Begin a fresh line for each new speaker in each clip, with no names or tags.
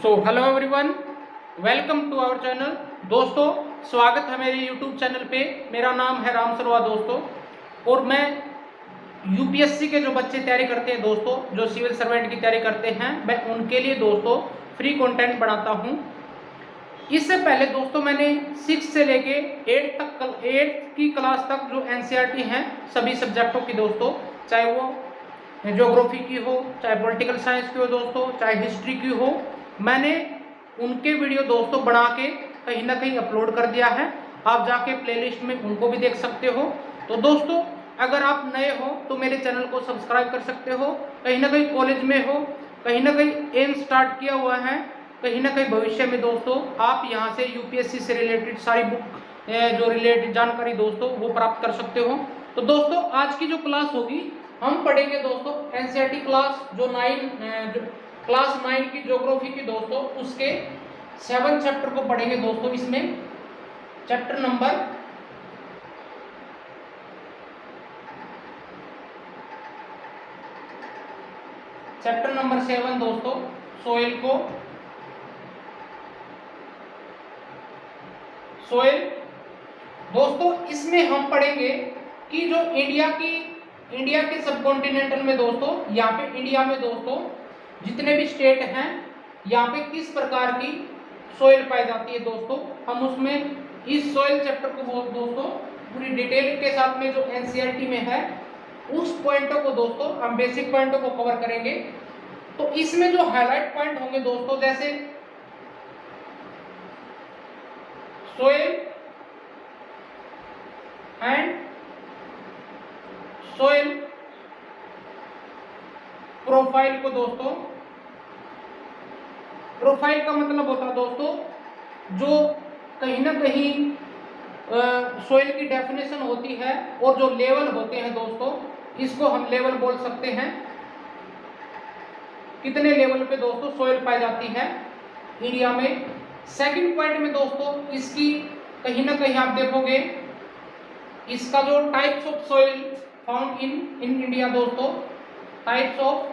So hello everyone, welcome to our channel. दोस्तों, स्वागत है मेरे यूट्यूब चैनल पे। मेरा नाम है राम सरवा दोस्तों, और मैं यूपीएससी के जो बच्चे तैयारी करते हैं दोस्तों, जो सिविल सर्वेंट की तैयारी करते हैं, मैं उनके लिए दोस्तों फ्री कंटेंट बनाता हूं। इससे पहले दोस्तों मैंने 6 से लेके 8 की क्लास तक जो एनसीईआरटी हैं सभी सब्जेक्टों की दोस्तों, चाहे वो ज्योग्राफी की हो, चाहे पॉलिटिकल साइंस की हो दोस्तों, चाहे हिस्ट्री की हो, मैंने उनके वीडियो दोस्तों बना के कहीं ना कहीं अपलोड कर दिया है। आप जाके प्लेलिस्ट में उनको भी देख सकते हो। तो दोस्तों, अगर आप नए हो तो मेरे चैनल को सब्सक्राइब कर सकते हो। कहीं ना कहीं कॉलेज में हो, कहीं ना कहीं एम स्टार्ट किया हुआ है, कहीं ना कहीं भविष्य में दोस्तों आप यहाँ से यूपीएससी से रिलेटेड सारी बुक जो रिलेटेड जानकारी दोस्तों वो प्राप्त कर सकते हो। तो दोस्तों, आज की जो क्लास होगी, हम पढ़ेंगे दोस्तों एनसीईआरटी क्लास जो क्लास 9 की ज्योग्राफी की दोस्तों, उसके 7 चैप्टर को पढ़ेंगे दोस्तों। इसमें चैप्टर नंबर 7 दोस्तों, सोइल दोस्तों। इसमें हम पढ़ेंगे कि जो इंडिया के सब कॉन्टिनेंटल में दोस्तों, यहाँ पे इंडिया में दोस्तों जितने भी स्टेट हैं, यहाँ पे किस प्रकार की सोइल पाई जाती है दोस्तों। हम उसमें इस सोइल चैप्टर को दोस्तों पूरी डिटेल के साथ में जो एनसीईआरटी में है उस पॉइंटों को दोस्तों हम बेसिक पॉइंटों को कवर करेंगे। तो इसमें जो हाईलाइट पॉइंट होंगे दोस्तों, जैसे सोइल एंड सोइल प्रोफाइल को दोस्तों, प्रोफाइल का मतलब होता है दोस्तों जो कहीं ना कहीं सोइल की डेफिनेशन होती है, और जो लेवल होते हैं दोस्तों, इसको हम लेवल बोल सकते हैं। कितने लेवल पे दोस्तों सोइल पाई जाती है इंडिया में। सेकंड पॉइंट में दोस्तों इसकी कहीं ना कहीं आप देखोगे, इसका जो types of soil found in India दोस्तों, types of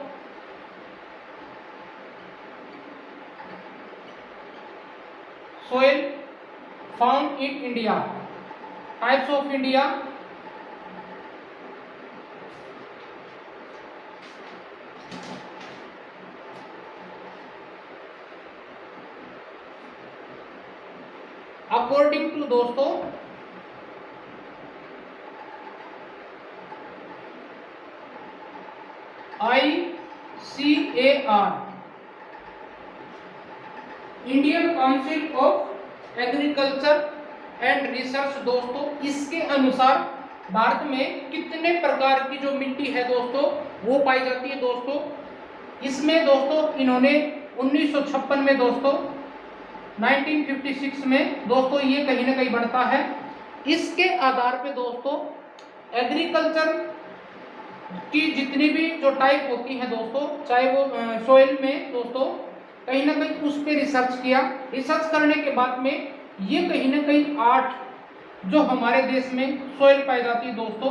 soil found in India, types of India. According to दोस्तों ICAR, Indian council of agriculture and research दोस्तों, इसके अनुसार भारत में कितने प्रकार की जो मिट्टी है दोस्तों वो पाई जाती है दोस्तों। इसमें दोस्तों इन्होंने 1956 में दोस्तों 1956 में दोस्तों ये कहीं ना कहीं बढ़ता है। इसके आधार पे दोस्तों एग्रीकल्चर की जितनी भी जो टाइप होती है दोस्तों, चाहे वो सोइल में दोस्तों, कहीं ना कहीं उस पर रिसर्च किया। रिसर्च करने के बाद में ये कहीं ना कहीं 8 जो हमारे देश में सोइल पाई जाती है दोस्तों,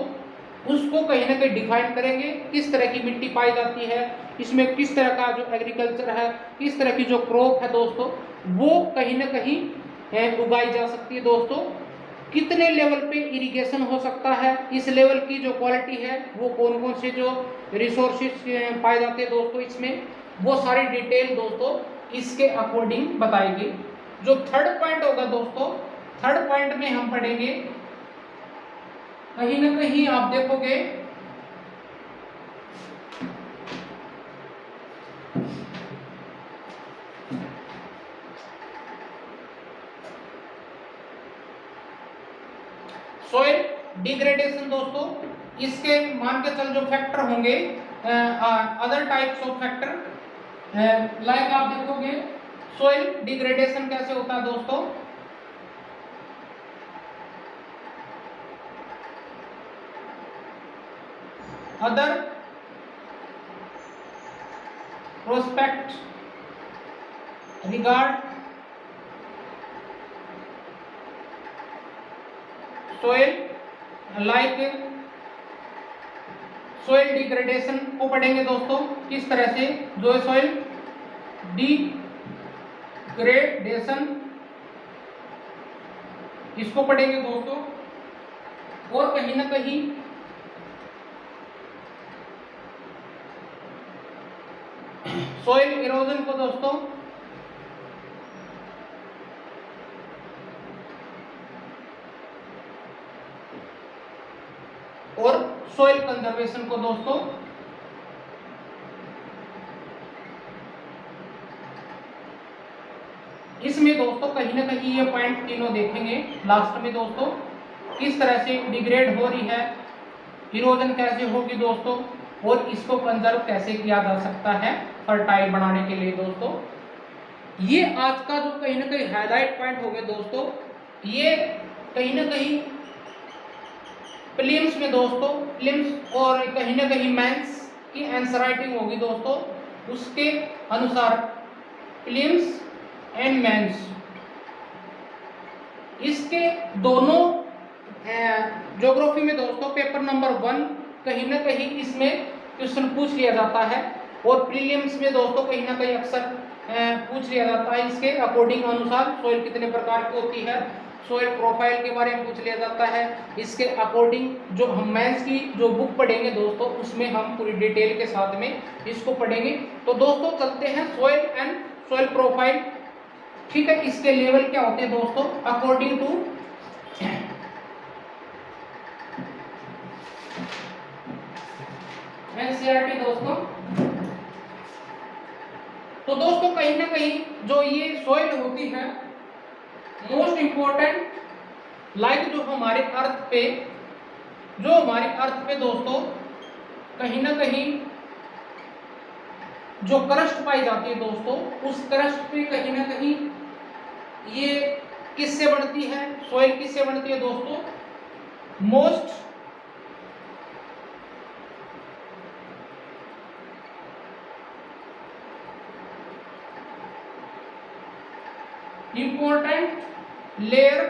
उसको कहीं ना कहीं डिफाइन करेंगे। किस तरह की मिट्टी पाई जाती है, इसमें किस तरह का जो एग्रीकल्चर है, किस तरह की जो क्रॉप है दोस्तों, वो कहीं ना कहीं उगाई जा सकती है दोस्तों। कितने लेवल पे इरिगेशन हो सकता है, इस लेवल की जो क्वालिटी है, वो कौन कौन से जो रिसोर्सेज पाए जाते हैं दोस्तों, इसमें वो सारी डिटेल दोस्तों इसके अकॉर्डिंग बताएंगे। जो थर्ड पॉइंट होगा दोस्तों, थर्ड पॉइंट में हम पढ़ेंगे, कहीं ना कहीं आप देखोगे सोइल डिग्रेडेशन दोस्तों। इसके मान के चल जो फैक्टर होंगे, other types of factor, like आप देखोगे सोइल डिग्रेडेशन कैसे होता है दोस्तों। Other prospect regard soil, like soil degradation को पढ़ेंगे दोस्तों, किस तरह से जो सोइल ग्रेडेशन, इसको पढ़ेंगे दोस्तों। और कहीं ना कहीं सॉइल इरोजन को दोस्तों और सॉइल कंजर्वेशन को दोस्तों इसमें दोस्तों कहीं ना कहीं ये पॉइंट तीनों देखेंगे लास्ट में दोस्तों, किस तरह से डिग्रेड हो रही है, इरोजन कैसे होगी दोस्तों, और इसको कंजर्व कैसे किया जा सकता है फर्टाइल बनाने के लिए दोस्तों। ये आज का जो कहीं ना कहीं हाईलाइट पॉइंट हो गया दोस्तों, ये कहीं ना कहीं प्रीलिम्स में दोस्तों, प्रीलिम्स और कहीं ना कहीं मेंस की आंसर राइटिंग होगी दोस्तों, उसके अनुसार प्रीलिम्स एंड मेंस इसके दोनों ज्योग्राफी में दोस्तों पेपर नंबर 1 कहीं ना कहीं इसमें क्वेश्चन पूछ लिया जाता है, और प्रीलिम्स में दोस्तों कहीं ना कहीं अक्सर पूछ लिया जाता है इसके अकॉर्डिंग अनुसार। सॉइल कितने प्रकार की होती है, सॉइल प्रोफाइल के बारे में पूछ लिया जाता है, इसके अकॉर्डिंग जो हम मेंस की जो बुक पढ़ेंगे दोस्तों उसमें हम पूरी डिटेल के साथ में इसको पढ़ेंगे। तो दोस्तों चलते हैं सॉइल एंड सॉइल प्रोफाइल, ठीक है। इसके लेवल क्या होते हैं दोस्तों अकॉर्डिंग टू एनसीईआरटी दोस्तों। तो दोस्तों कहीं ना कहीं जो ये सॉइल होती है मोस्ट इंपॉर्टेंट लाइक जो हमारे अर्थ पे दोस्तों कहीं ना कहीं जो क्रस्ट पाई जाती है दोस्तों, उस क्रस्ट पे कहीं ना कहीं ये किससे बनती है, सॉइल किससे बनती है दोस्तों, most important layer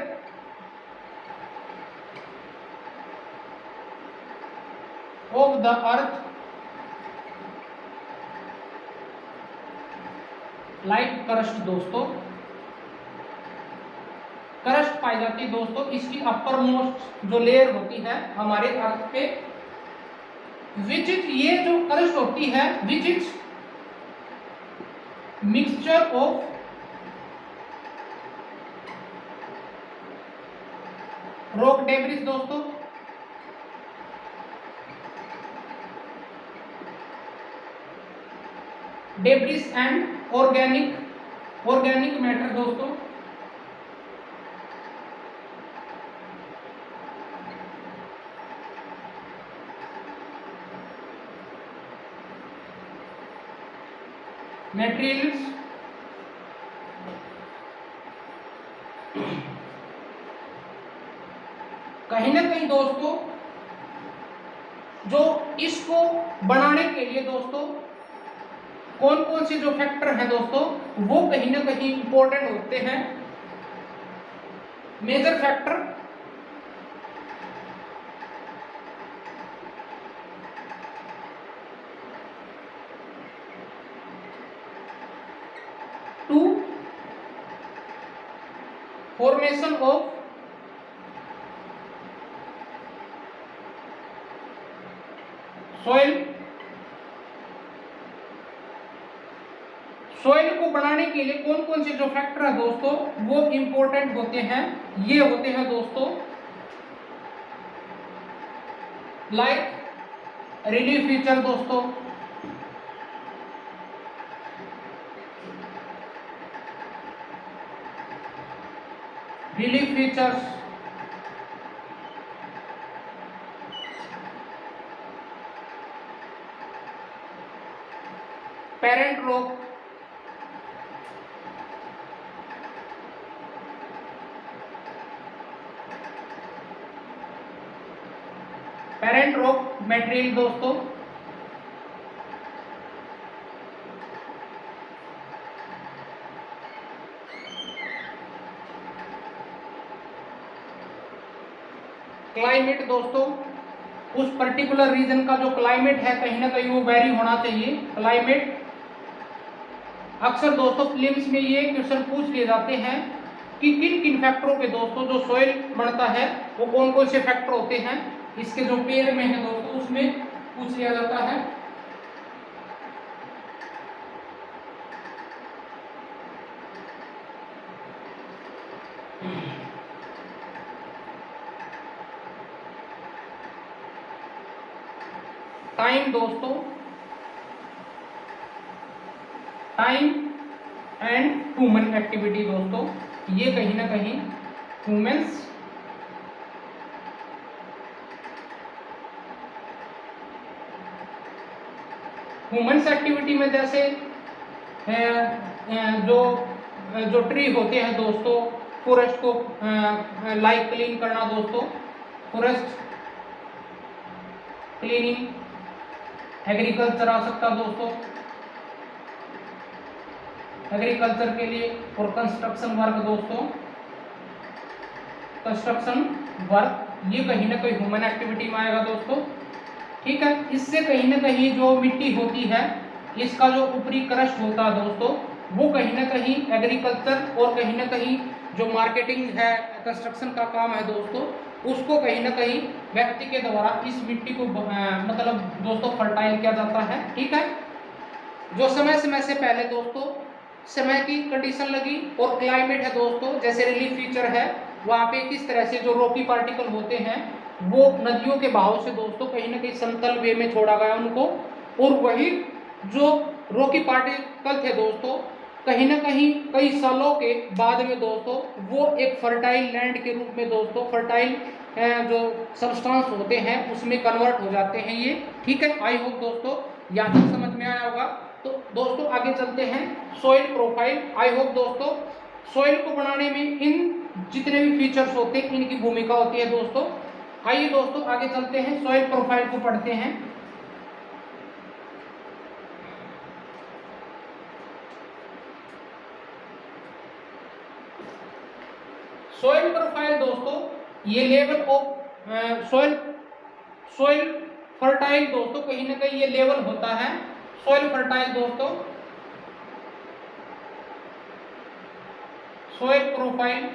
of the earth like crust दोस्तों, क्रस्ट पाई जाती है दोस्तों, इसकी अपर मोस्ट जो लेयर होती है हमारे अर्थ पे, विच इज ये जो क्रस्ट होती है which is mixture of rock debris दोस्तों, डेब्रिस एंड ऑर्गेनिक मैटर दोस्तों, मटेरियल्स कहीं ना कहीं दोस्तों जो इसको बनाने के लिए दोस्तों कौन कौन से जो फैक्टर हैं दोस्तों वो कहीं ना कहीं इंपॉर्टेंट होते हैं। Major factor to formation of soil को बनाने के लिए कौन कौन से जो फैक्टर है दोस्तों वो इंपॉर्टेंट होते हैं, ये होते हैं दोस्तों लाइक रिलीफ फीचर दोस्तों, relief features, parent rock, parent rock material दोस्तों, क्लाइमेट दोस्तों, उस पर्टिकुलर रीजन का जो क्लाइमेट है कहीं ना कहीं वो वेरी होना चाहिए, क्लाइमेट अक्सर दोस्तों प्रीलिम्स में ये क्वेश्चन पूछ लिए जाते हैं कि किन किन फैक्टरों पे दोस्तों जो सॉइल बनता है वो कौन कौन से फैक्टर होते हैं, इसके जो पेयर में है दोस्तों उसमें पूछ लिया जाता है। टाइम दोस्तों, टाइम एंड ह्यूमन एक्टिविटी दोस्तों, ये कहीं ना कहीं ह्यूमन्स एक्टिविटी में जैसे जो जो ट्री होते हैं दोस्तों, फॉरेस्ट को लाइक क्लीन करना दोस्तों, फॉरेस्ट क्लीनिंग, एग्रीकल्चर आ सकता दोस्तों, एग्रीकल्चर के लिए, और कंस्ट्रक्शन वर्क दोस्तों, कंस्ट्रक्शन वर्क ये कहीं ना कहीं ह्यूमन एक्टिविटी में आएगा दोस्तों। ठीक है, इससे कहीं ना कहीं जो मिट्टी होती है इसका जो ऊपरी क्रस्ट होता है दोस्तों वो कहीं ना कहीं एग्रीकल्चर और कहीं ना कहीं जो मार्केटिंग है, कंस्ट्रक्शन का काम है दोस्तों, उसको कहीं ना कहीं व्यक्ति के द्वारा इस मिट्टी को मतलब दोस्तों फर्टाइल किया जाता है। ठीक है, जो समय समय से पहले दोस्तों समय की कंडीशन लगी और क्लाइमेट है दोस्तों, जैसे रिलीफ फीचर है वहाँ पे किस तरह से जो रॉकी पार्टिकल होते हैं वो नदियों के बहाव से दोस्तों कहीं ना कहीं समतल वे में छोड़ा गया उनको, और वही जो रॉकी पार्टिकल थे दोस्तों कहीं ना कहीं कई सालों के बाद में दोस्तों वो एक फर्टाइल लैंड के रूप में दोस्तों फर्टाइल जो सब्सटेंस होते हैं उसमें कन्वर्ट हो जाते हैं ये। ठीक है, आई होप दोस्तों यहाँ तक समझ में आया होगा। तो दोस्तों आगे चलते हैं सॉइल प्रोफाइल। आई होप दोस्तों सॉइल को बनाने में इन जितने भी फीचर्स होते हैं इनकी भूमिका होती है दोस्तों। आइए दोस्तों आगे चलते हैं, सॉइल प्रोफाइल को पढ़ते हैं। सॉइल प्रोफाइल दोस्तों ये लेवल ऑफ सॉइल फर्टाइल दोस्तों कहीं ना कहीं ये लेवल होता है सॉइल फर्टाइल दोस्तों। Soil profile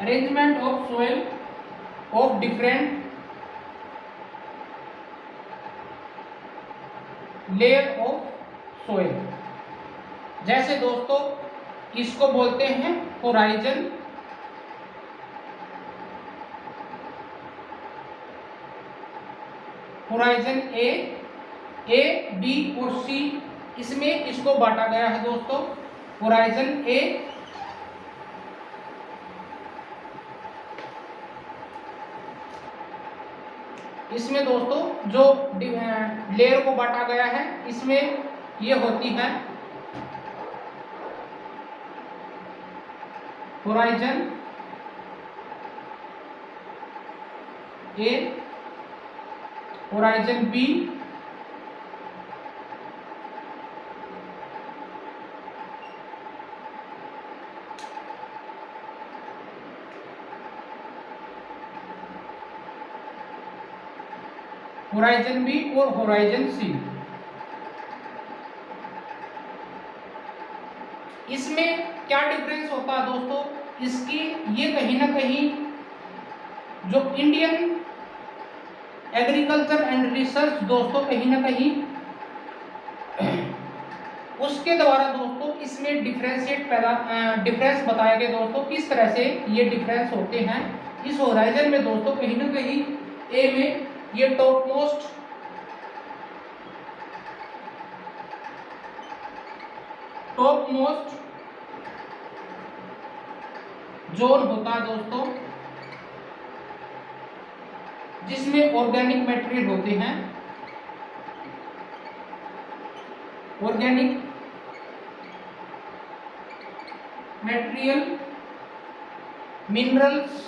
arrangement of soil of different layer of soil। जैसे दोस्तों इसको बोलते हैं होराइजन, होराइजन ए बी और सी, इसमें इसको बांटा गया है दोस्तों। होराइजन ए इसमें दोस्तों जो लेयर को बांटा गया है इसमें ये होती है होराइजन ए, होराइजन बी, होराइजन बी और होराइजन सी। इसमें क्या डिफरेंस होता है दोस्तों, इसकी ये कहीं ना कहीं जो इंडियन एग्रीकल्चर एंड रिसर्च दोस्तों कहीं ना कहीं उसके द्वारा दोस्तों इसमें डिफरेंस बताया गया दोस्तों किस तरह से ये डिफरेंस होते हैं। इस होराइजन में दोस्तों कहीं ना कहीं ए में ये टॉप मोस्ट जोन होता है दोस्तों जिसमें ऑर्गेनिक मटेरियल होते हैं, ऑर्गेनिक मटेरियल मिनरल्स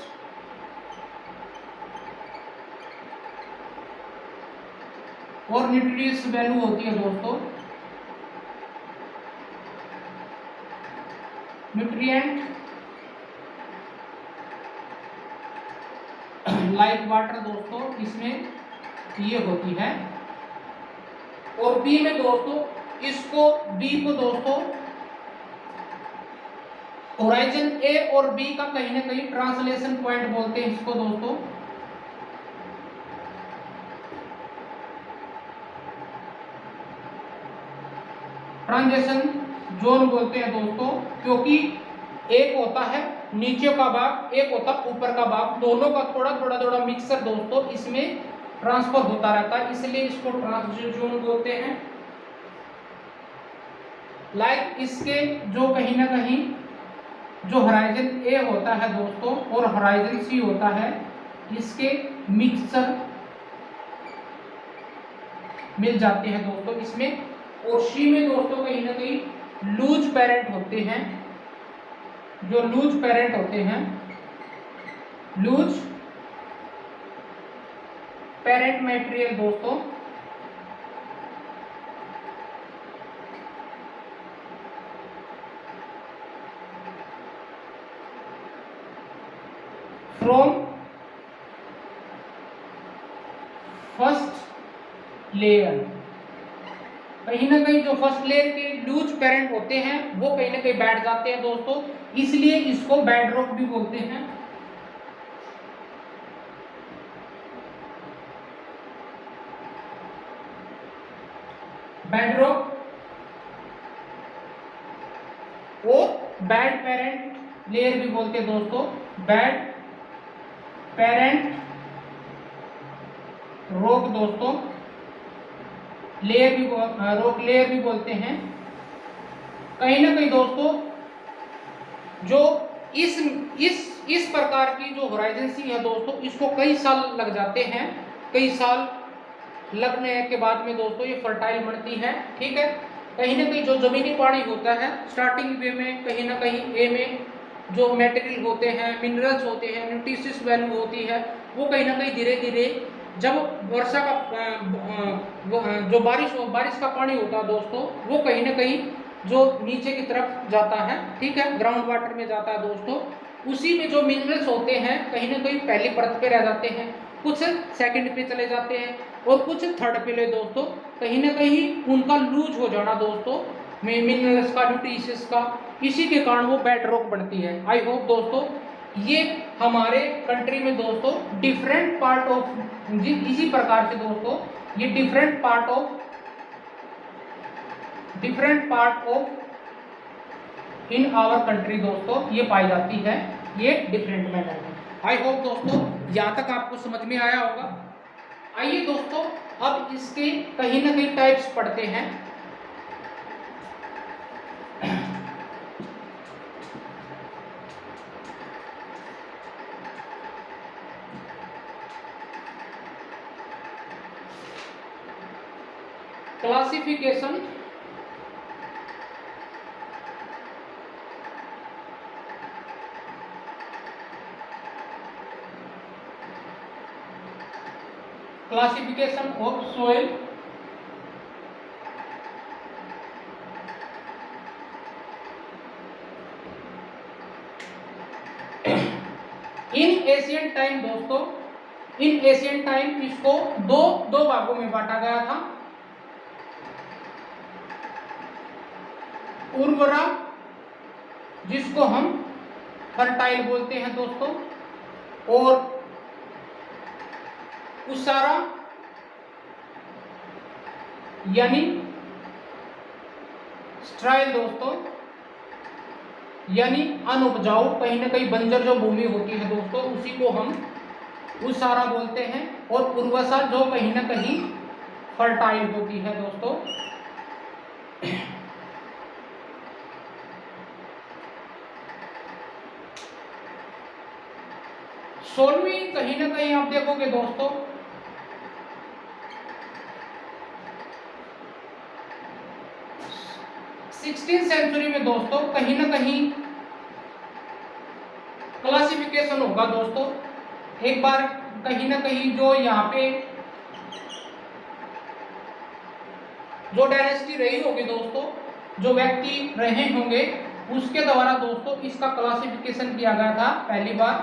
और न्यूट्रिएंट्स वैल्यू होती है दोस्तों, न्यूट्रिएंट लाइक वाटर दोस्तों, इसमें ये होती है। और बी में दोस्तों बी को दोस्तों होराइजन ए और बी का कहीं ना कहीं ट्रांसलेशन पॉइंट बोलते हैं इसको दोस्तों। ट्रांजिशन जोन बोलते हैं दोस्तों, क्योंकि एक होता है नीचे का भाग, एक होता है ऊपर का भाग, दोनों का थोड़ा थोड़ा मिक्सर दोस्तों इसमें ट्रांसफर होता रहता है, इसलिए इसको ट्रांजिशन जोन बोलते हैं। लाइक इसके जो कहीं ना कहीं जो होराइजन ए होता है दोस्तों और होराइजन सी होता है, इसके मिक्सचर मिल जाते हैं दोस्तों इसमें। और सी में दोस्तों कहीं ना कहीं लूज पेरेंट होते हैं, जो लूज पेरेंट होते हैं, लूज पेरेंट मटेरियल दोस्तों फ्रॉम फर्स्ट लेयर। कहीं ना कहीं जो फर्स्ट लेयर के लूज पेरेंट होते हैं वो कहीं ना कहीं बैठ जाते हैं दोस्तों, इसलिए इसको बेडरॉक भी बोलते हैं। बेडरॉक और बेड पेरेंट लेयर भी बोलते हैं दोस्तों, बेड पेरेंट रॉक दोस्तों लेयर भी रॉक लेयर भी बोलते हैं। कहीं ना कहीं दोस्तों जो इस प्रकार की जो होराइजन सी है दोस्तों, इसको कई साल लग जाते हैं, कई साल लगने के बाद में दोस्तों ये फर्टाइल बनती है। ठीक है, कहीं ना कहीं जो जमीनी पानी होता है स्टार्टिंग वे में कहीं ना कहीं ए में जो मटेरियल होते हैं, मिनरल्स होते हैं, न्यूट्रिशियस वैल्यू होती है, वो कहीं ना कहीं धीरे धीरे जब वर्षा का जो बारिश का पानी होता है दोस्तों, वो कहीं ना कहीं जो नीचे की तरफ जाता है, ठीक है, ग्राउंड वाटर में जाता है दोस्तों, उसी में जो मिनरल्स होते हैं कहीं ना कहीं पहली परत पे रह जाते हैं, कुछ सेकंड पे चले जाते हैं और कुछ थर्ड पे ले दोस्तों। कहीं ना कहीं उनका लूज हो जाना दोस्तों मिनरल्स का, न्यूट्रिशियस का, इसी के कारण वो बेड रॉक बनती है। आई होप दोस्तों ये हमारे कंट्री में दोस्तों डिफरेंट पार्ट ऑफ इसी प्रकार से दोस्तों ये different part of in our country दोस्तों ये पाई जाती है, ये डिफरेंट मैनर में। आई होप दोस्तों यहाँ तक आपको समझ में आया होगा। आइए दोस्तों अब इसके कहीं ना कहीं टाइप्स पढ़ते हैं। Classification of soil, in Asian time दोस्तों, इन एशियन टाइम इसको दो भागों में बांटा गया था। उर्वरा जिसको हम फर्टाइल बोलते हैं दोस्तों, और उसारा यानी स्ट्राइल दोस्तों, यानी अनउपजाऊ, कहीं ना कहीं बंजर जो भूमि होती है दोस्तों उसी को हम उसारा बोलते हैं, और उर्वसा जो कहीं ना कहीं फर्टाइल होती है दोस्तों। सोलहवीं कहीं ना कहीं आप देखोगे दोस्तों 16वीं सेंचुरी में दोस्तों कहीं ना कहीं क्लासिफिकेशन क्लासिफिकेशन होगा दोस्तों, एक बार कहीं ना कहीं जो यहाँ पे जो डायनेस्टी रही होगी दोस्तों, जो व्यक्ति रहे होंगे, उसके द्वारा दोस्तों इसका क्लासिफिकेशन किया गया था पहली बार।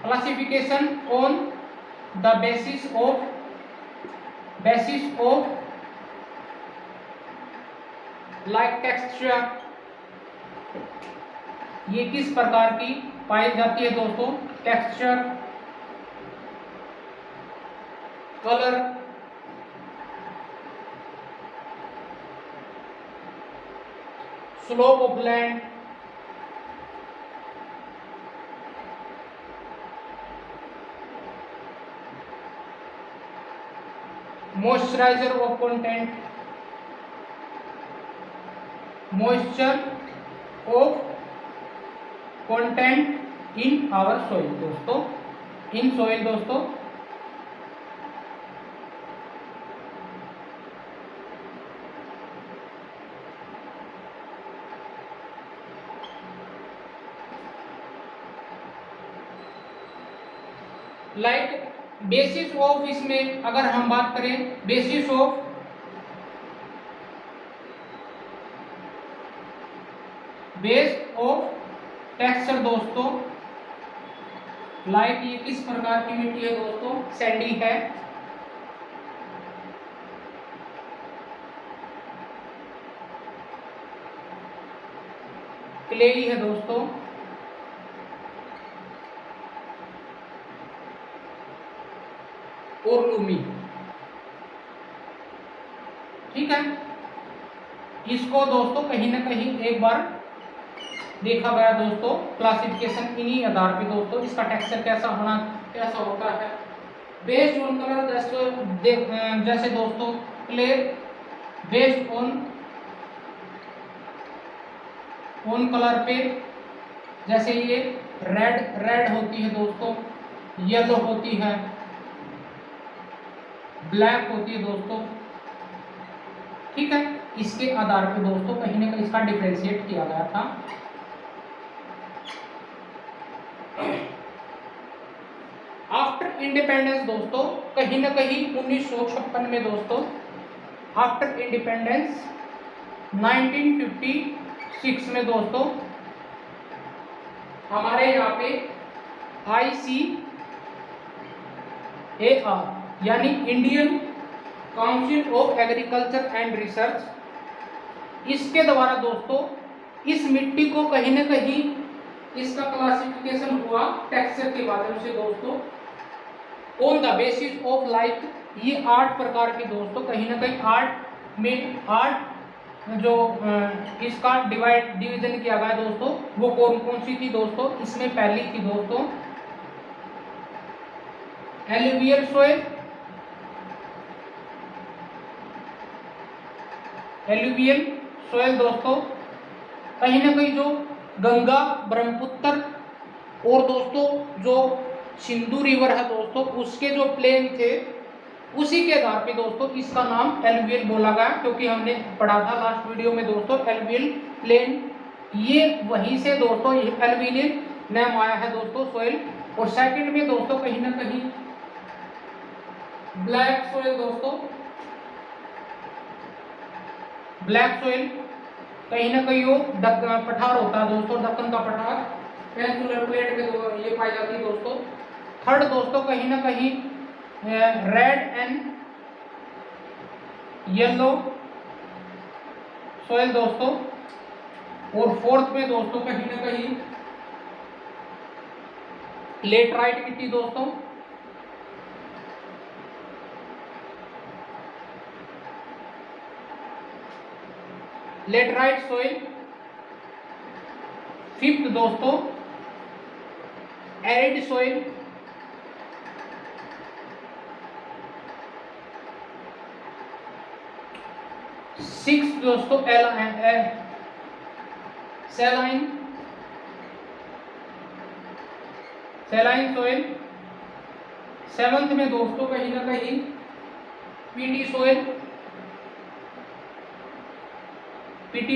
Classification on the basis of like texture, ये किस प्रकार की पाई जाती है दोस्तों? Texture, colour, slope of land, moisturizer of content, moisture of content in our soil दोस्तों, इन सोइल दोस्तों। लाइक बेसिस ऑफ, इसमें अगर हम बात करें basis of base of texture दोस्तों, लाइक ये किस प्रकार की मिट्टी है दोस्तों? सैंडी है, क्लेई है दोस्तों, और लूमी। ठीक है, इसको दोस्तों कहीं ना कहीं एक बार देखा गया दोस्तों, क्लासिफिकेशन इन्हीं आधार पे दोस्तों इसका टेक्सचर कैसा होता है। बेस्ड ऑन कलर, जैसे दोस्तों क्ले बेस्ड ऑन कलर पे, जैसे ये रेड होती है दोस्तों, येलो होती है, ब्लैक होती है दोस्तों। ठीक है, इसके आधार पे दोस्तों कहीं ना कहीं इसका डिफरेंशिएट किया गया था। आफ्टर इंडिपेंडेंस दोस्तों, कहीं ना कहीं 1956 में दोस्तों, आफ्टर इंडिपेंडेंस 1956 में दोस्तों हमारे यहाँ पे ICAR यानी Indian council of agriculture and research, इसके द्वारा दोस्तों इस मिट्टी को कहीं ना कहीं इसका क्लासिफिकेशन हुआ टेक्सचर के माध्यम से दोस्तों, on the basis of like ये 8 प्रकार के दोस्तों, कहीं ना कहीं 8 जो इसका डिवीजन किया गया दोस्तों, वो कौन कौन सी थी दोस्तों? इसमें पहली थी दोस्तों एलुवियल सोइल, एलुवियल सोइल दोस्तों, कहीं ना कहीं जो गंगा, ब्रह्मपुत्र और दोस्तों जो सिंधु रिवर है दोस्तों, उसके जो प्लेन थे उसी के आधार पे दोस्तों इसका नाम एलुवियल बोला गया, क्योंकि हमने पढ़ा था लास्ट वीडियो में दोस्तों एलुवियल प्लेन, ये वहीं से दोस्तों एलुवियल नाम आया है दोस्तों सोइल। और सेकंड में दोस्तों कहीं ना कहीं ब्लैक सोइल दोस्तों, ब्लैक सोइल कहीं ना कहीं वो पठार होता है दोस्तों, दक्कन का पठार, पेनिनसुलर प्लेट में ये पाई जाती है दोस्तों। थर्ड दोस्तों कहीं ना कहीं रेड एंड येलो सोइल दोस्तों। और फोर्थ में दोस्तों कहीं ना कहीं लेटराइट मिट्टी दोस्तों, लेटराइट सोइल। फिफ्थ दोस्तों एरिड सोइल, सिक्स दोस्तों सैलाइन सोइल। सेवंथ में दोस्तों कहीं ना कहीं पीटी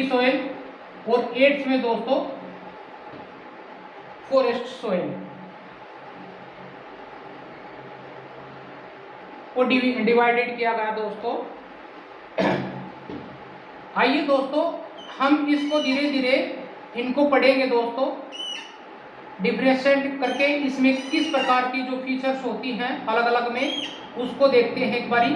सोइल। और एट्थ में दोस्तों फॉरेस्ट सॉइल को डिवाइडेड किया गया दोस्तों। आइए दोस्तों हम इसको धीरे धीरे इनको पढ़ेंगे दोस्तों, डिफरेंशिएट करके इसमें किस प्रकार की जो फीचर्स होती हैं अलग अलग में, उसको देखते हैं एक बारी।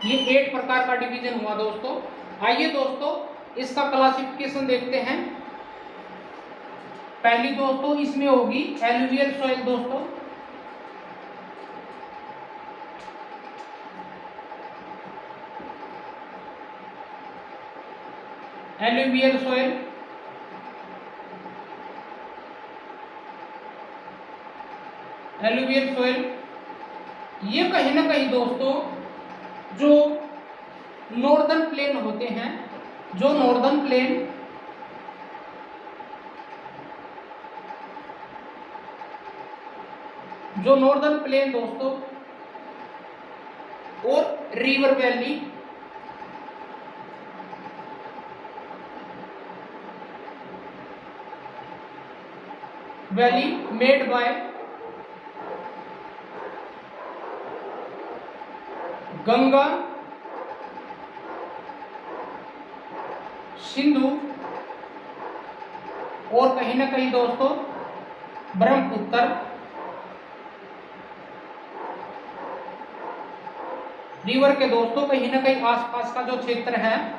ये 8 प्रकार का डिवीजन हुआ दोस्तों। आइए दोस्तों इसका क्लासिफिकेशन देखते हैं। पहली दोस्तों इसमें होगी एलुवियल सॉइल दोस्तों। एलुवियल सॉइल, एलुवियल सॉइल ये कहीं ना कहीं दोस्तों जो नॉर्दर्न प्लेन होते हैं, जो नॉर्दर्न प्लेन दोस्तों और river valley made by Ganga, Sindhu और कहीं ना कहीं दोस्तों ब्रह्मपुत्र, रिवर के दोस्तों कहीं ना कहीं आसपास का जो क्षेत्र है,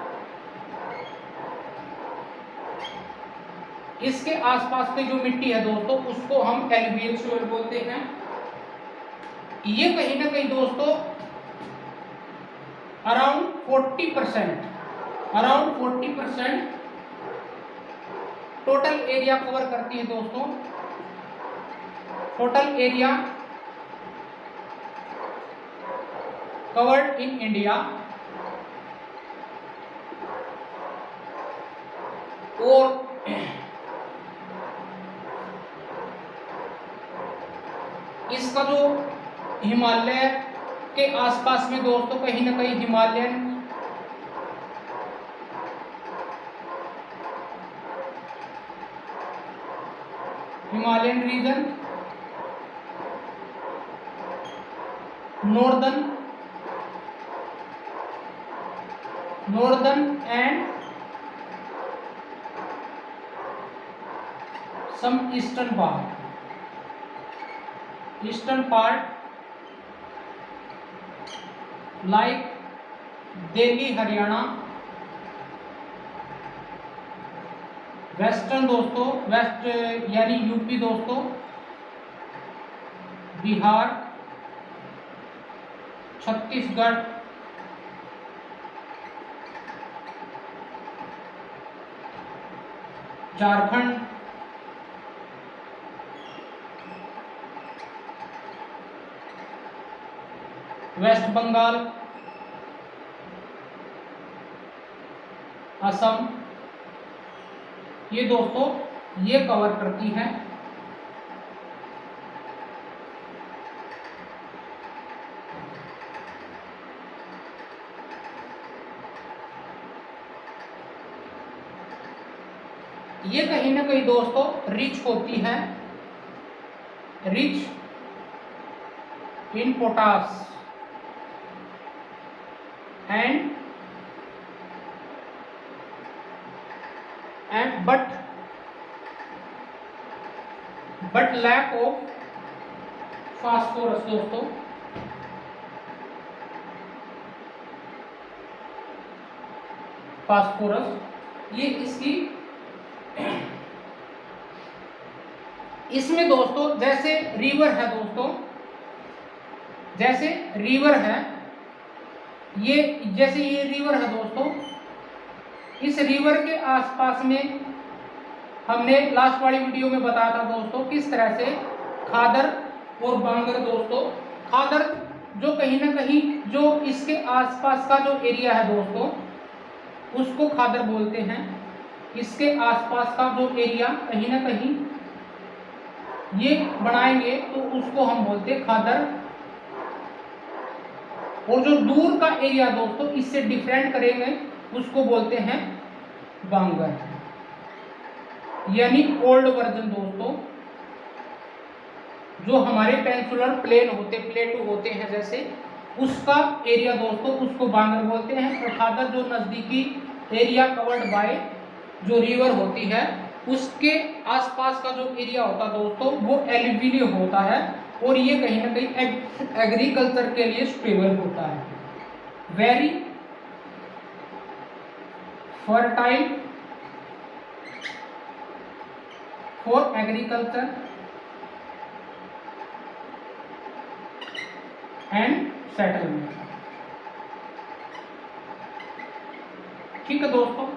इसके आसपास की जो मिट्टी है दोस्तों उसको हम एलुवियल सॉइल बोलते हैं। ये कहीं ना कहीं दोस्तों अराउंड 40% टोटल एरिया कवर करती है दोस्तों। Total area covered in India. और इसका जो हिमालय के आसपास में दोस्तों कहीं ना कहीं Himalayan region, northern and some eastern part like Delhi, Haryana, western दोस्तों, वेस्ट यानी यूपी दोस्तों, बिहार, छत्तीसगढ़, झारखंड, वेस्ट बंगाल, असम, ये दोस्तों ये कवर करती है। ये कहीं ना कहीं दोस्तों रिच होती है, rich in potash and but lack of phosphorus दोस्तों। फास्फोरस ये इसकी इसमें दोस्तों जैसे रिवर है दोस्तों, जैसे रिवर है ये, जैसे ये रिवर है दोस्तों, इस रिवर के आसपास में हमने लास्ट वाली वीडियो में बताया था दोस्तों किस तरह से खादर और बांगर दोस्तों, खादर जो कहीं ना कहीं जो इसके आसपास का जो एरिया है दोस्तों उसको खादर बोलते हैं। इसके आसपास का जो एरिया कहीं ना कहीं ये बनाएंगे तो उसको हम बोलते हैं खादर। और जो दूर का एरिया दोस्तों इससे डिफरेंट करेंगे उसको बोलते हैं बांगर, यानी ओल्ड वर्जन दोस्तों। जो हमारे पेंसुलर प्लेटू होते हैं जैसे, उसका एरिया दोस्तों उसको बांगर बोलते हैं। अर्थात जो नज़दीकी एरिया कवर्ड बाय जो रिवर होती है उसके आसपास का जो एरिया होता है दोस्तों वो एल्यूवियल होता है, और ये कहीं ना कहीं एग्रीकल्चर के लिए सुटेबल होता है। Very fertile for agriculture and settlement. ठीक है दोस्तों,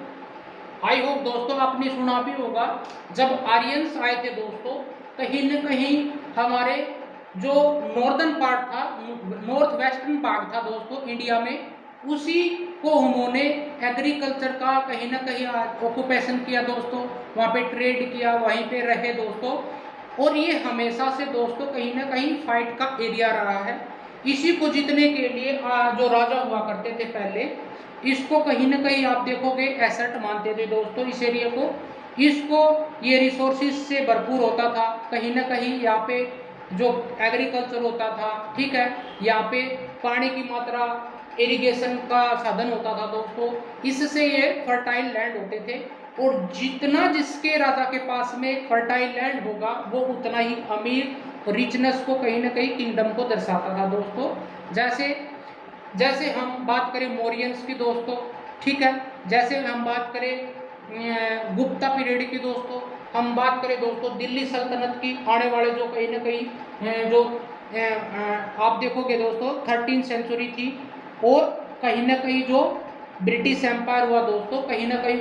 आई होप दोस्तों आपने सुना भी होगा, जब आर्यंस आए थे दोस्तों कहीं न कहीं हमारे जो नॉर्दर्न पार्ट था, नॉर्थ वेस्टर्न भाग था दोस्तों इंडिया में, उसी को उन्होंने एग्रीकल्चर का कहीं ना कहीं ऑक्यूपेशन किया दोस्तों, वहाँ पे ट्रेड किया, वहीं पे रहे दोस्तों, और ये हमेशा से दोस्तों कहीं ना कहीं फाइट का एरिया रहा है। इसी को जीतने के लिए जो राजा हुआ करते थे पहले, इसको कहीं ना कहीं आप देखोगे एसेट मानते थे दोस्तों इस एरिया को। इसको ये रिसोर्सिस से भरपूर होता था, कहीं ना कहीं यहाँ पे जो एग्रीकल्चर होता था, ठीक है, यहाँ पे पानी की मात्रा, इरिगेशन का साधन होता था दोस्तों, इससे ये फर्टाइल लैंड होते थे। और जितना जिसके राजा के पास में फर्टाइल लैंड होगा वो उतना ही अमीर, रिचनेस को कहीं ना कहीं किंगडम को दर्शाता था दोस्तों। जैसे हम बात करें मौर्यंस की दोस्तों, ठीक है, जैसे हम बात करें गुप्ता पीरियड की दोस्तों, हम बात करें दोस्तों दिल्ली सल्तनत की, आने वाले जो कहीं ना कहीं जो आप देखोगे दोस्तों 13वीं सेंचुरी थी, और कहीं ना कहीं जो ब्रिटिश एम्पायर हुआ दोस्तों, कहीं ना कहीं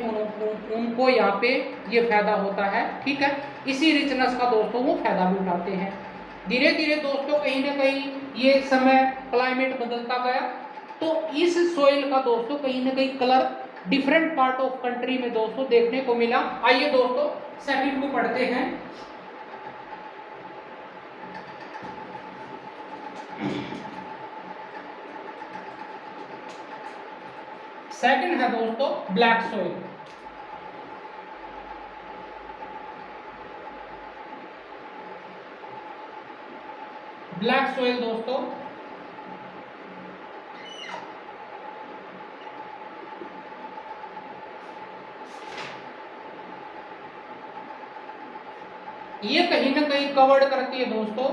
उनको यहाँ पे ये फायदा होता है, ठीक है, इसी रिचनेस का दोस्तों वो फायदा भी उठाते हैं। धीरे धीरे दोस्तों कहीं ना कहीं ये समय क्लाइमेट बदलता गया, तो इस सोइल का दोस्तों कहीं ना कहीं colour different part of country में दोस्तों देखने को मिला। आइए दोस्तों सेकंड को पढ़ते हैं। सेकंड है दोस्तों ब्लैक सोइल। ब्लैक सोइल दोस्तों ये कहीं ना कहीं कवर्ड करती है दोस्तों,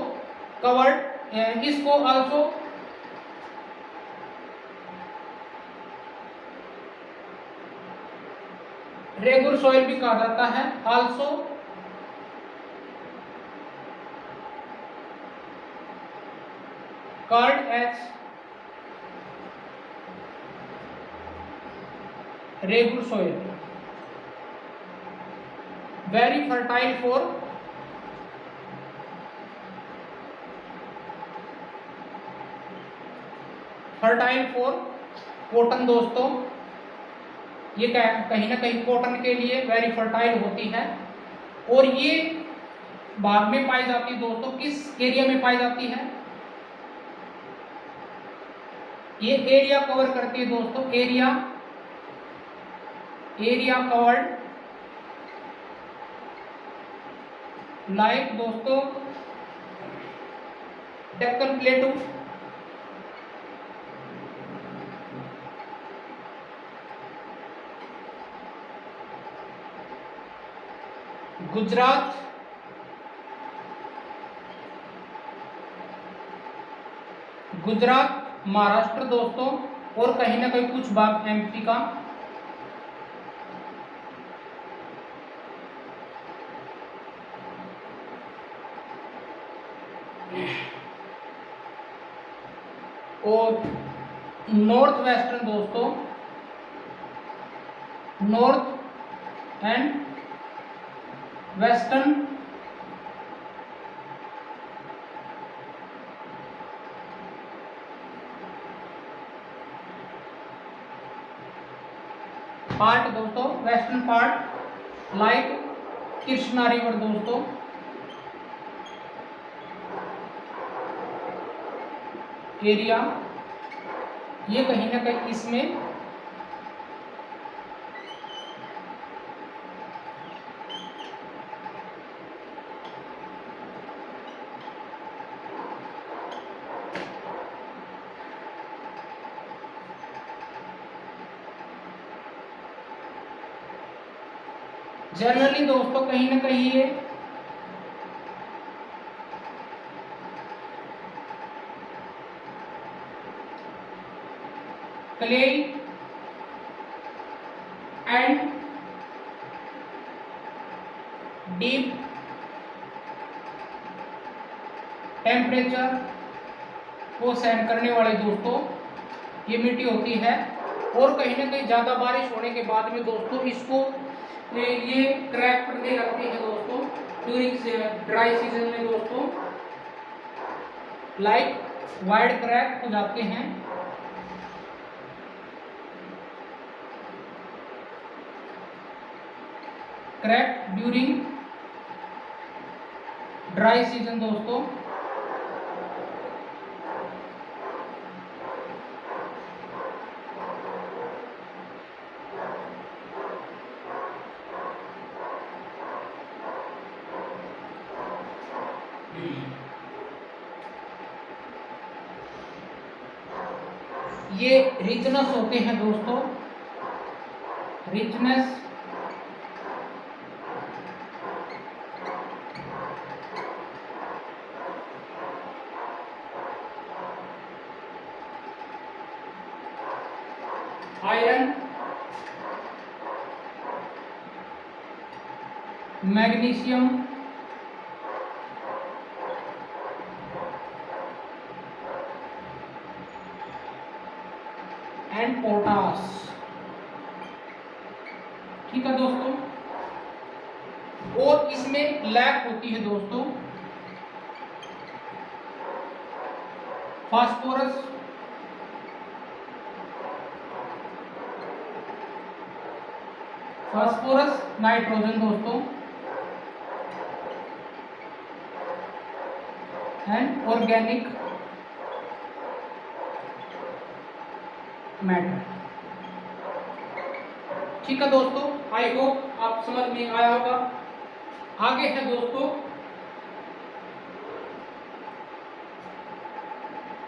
कवर्ड, इसको आल्सो रेगुलर सॉइल भी कहा जाता है, also called as regular soil, very fertile for cotton दोस्तों। ये कहीं ना कहीं कॉटन के लिए वेरी फर्टाइल होती है, और ये भाग में पाई जाती है दोस्तों, किस एरिया में पाई जाती है, ये एरिया कवर करती है दोस्तों, एरिया कवर्ड लाइक दोस्तों डेक्कन प्लेटू, गुजरात, महाराष्ट्र दोस्तों, और कहीं ना कहीं कुछ भाग एमपी का। और नॉर्थ वेस्टर्न दोस्तों, नॉर्थ एंड वेस्टर्न पार्ट दोस्तों, western part like Krishna river दोस्तों, एरिया, ये कहीं ना कहीं इसमें जनरली दोस्तों कहीं ना कहीं ये क्ले एंड डीप टेम्परेचर को सहन करने वाले दोस्तों ये मिट्टी होती है। और कहीं ना कहीं ज़्यादा बारिश होने के बाद में दोस्तों इसको ये क्रैक करने लगते हैं दोस्तों ड्यूरिंग ड्राई सीजन में दोस्तों, लाइक वाइड क्रैक हो जाते हैं। क्रैक ड्यूरिंग ड्राई सीजन दोस्तों। ये रिचनेस होते हैं दोस्तों, richness iron, magnesium, and potash. ठीक है दोस्तों। और इसमें लैक होती है दोस्तों फास्फोरस, फास्फोरस, नाइट्रोजन दोस्तों, एंड ऑर्गेनिक मैटर। ठीक है दोस्तों, आई होप आप समझ में आया होगा। आगे है दोस्तों,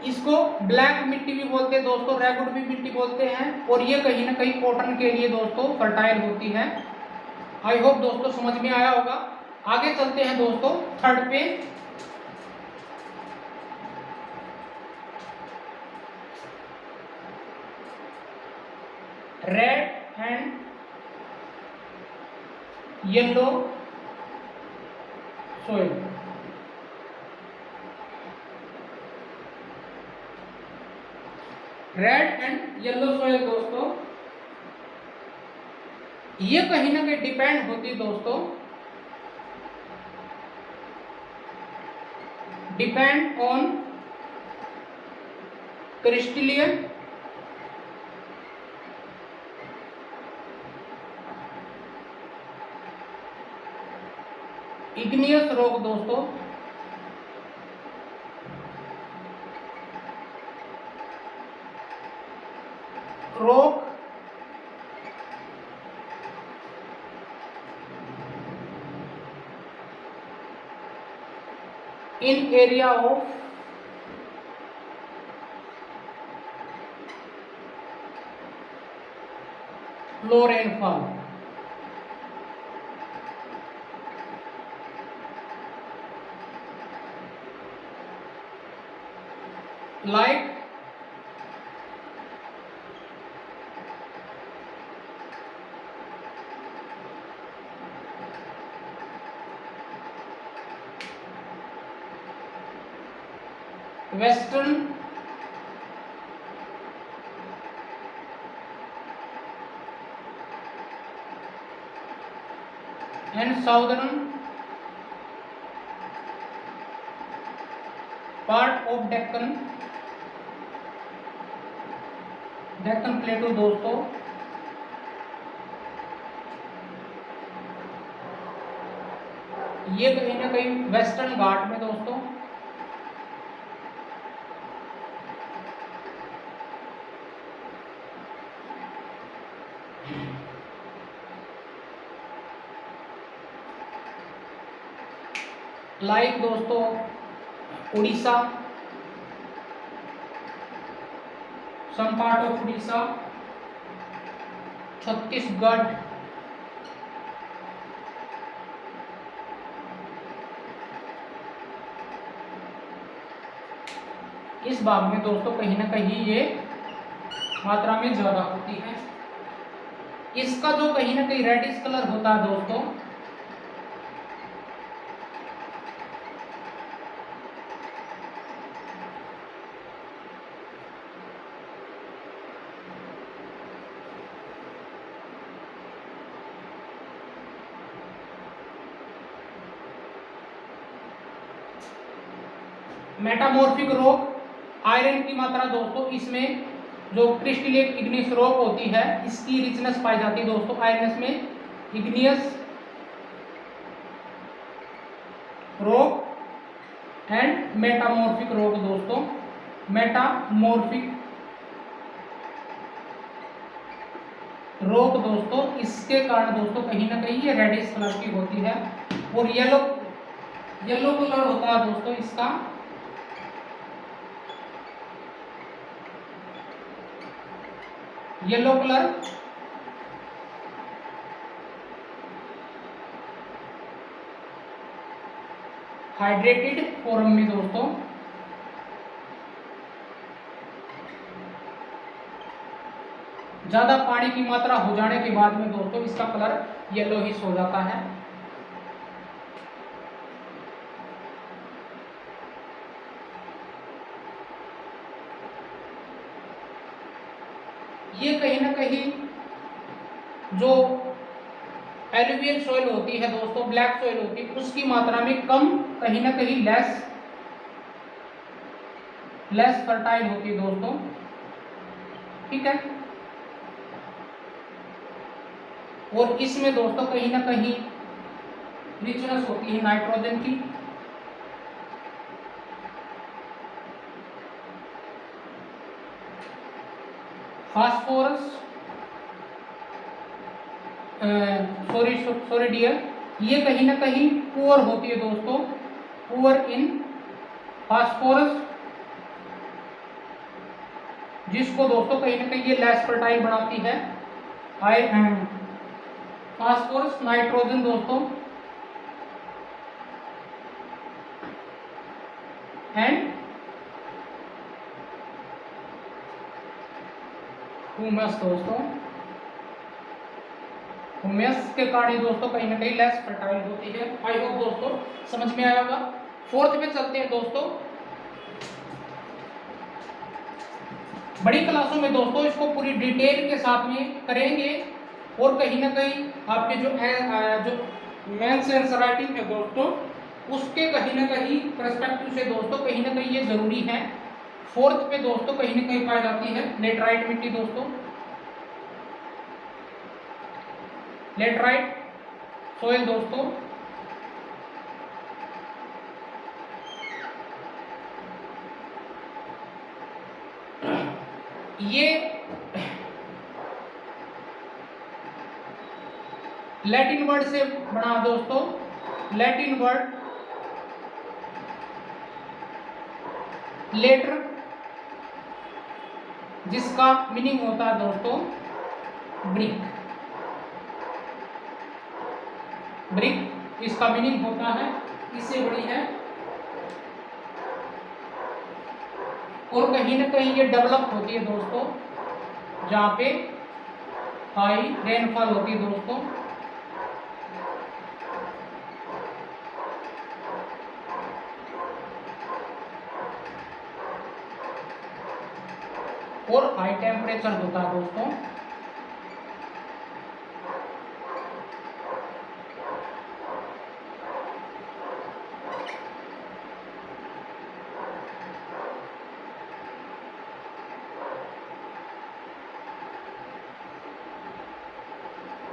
इसको ब्लैक मिट्टी भी बोलते हैं दोस्तों, रेगुड भी मिट्टी बोलते हैं, और ये कहीं ना कहीं कॉटन के लिए दोस्तों फर्टाइल होती है। आई होप दोस्तों समझ में आया होगा। आगे चलते हैं दोस्तों थर्ड पे। Red and yellow soil. Red and yellow soil दोस्तों ये कहीं ना कहीं डिपेंड होती है दोस्तों, डिपेंड ऑन क्रिस्टलियन इग्नियस रॉक दोस्तों, rock in area of low rainfall, like western and southern part of Deccan प्लेटू दोस्तों, ये कहीं ना कहीं वेस्टर्न घाट में दोस्तों लाइक दोस्तों Orissa, some part of Orissa, Chhattisgarh इस भाग में दोस्तों कहीं ना कहीं ये मात्रा में ज़्यादा होती है। इसका जो कहीं ना कहीं रेडिश कलर होता है दोस्तों, मेटामॉर्फिक रॉक, आयरन की मात्रा दोस्तों इसमें जो क्रिस्टलेट इग्नियस रॉक होती है इसकी रिचनेस पाई जाती है दोस्तों आयरन में। Igneous rock and metamorphic rock दोस्तों, मेटामॉर्फिक रॉक दोस्तों, इसके कारण दोस्तों कहीं ना कहीं ये रेडिश कलर की होती है। और येलो कलर होता है दोस्तों इसका, येलो कलर हाइड्रेटेड फॉर्म में दोस्तों ज्यादा पानी की मात्रा हो जाने के बाद में दोस्तों इसका कलर येलोइश हो जाता है। ये कहीं ना कहीं जो एलुवियल सॉइल होती है दोस्तों, ब्लैक सॉइल होती है, उसकी मात्रा में कम, कहीं ना कहीं लेस फर्टाइल होती है दोस्तों, ठीक है। और इसमें दोस्तों कहीं ना कहीं रिचनेस होती है नाइट्रोजन की, फास्फोरस, सॉरी डियर, ये कहीं ना कहीं पुअर होती है दोस्तों, पुअर इन फास्फोरस, जिसको दोस्तों कहीं ना कहीं ये लेस फर्टाइल बनाती है। फास्फोरस, नाइट्रोजन दोस्तों एंड ह्यूमस दोस्तों, ह्यूमस के कारण दोस्तों कहीं ना कहीं लेस फर्टाइल होती है। आई होप दोस्तों समझ में आया होगा। फोर्थ पे चलते हैं दोस्तों। बड़ी क्लासों में दोस्तों इसको पूरी डिटेल के साथ में करेंगे और कहीं ना कहीं आपके जो मेंस आंसर राइटिंग है दोस्तों उसके कहीं ना कहीं पर्सपेक्टिव से दोस्तों कहीं ना कहीं ये जरूरी है। फोर्थ पे दोस्तों कहीं ना कहीं पाई जाती है लेटराइट मिट्टी दोस्तों, लेटराइट सोइल दोस्तों, ये लैटिन वर्ड से बना दोस्तों, लैटिन वर्ड लेटर, जिसका मीनिंग होता है दोस्तों ब्रिक, ब्रिक इसका मीनिंग होता है, इससे बड़ी है। और कहीं ना कहीं ये डेवलप होती है दोस्तों जहाँ पे हाई रेनफॉल होती है दोस्तों, और हाई टेम्परेचर होता है दोस्तों।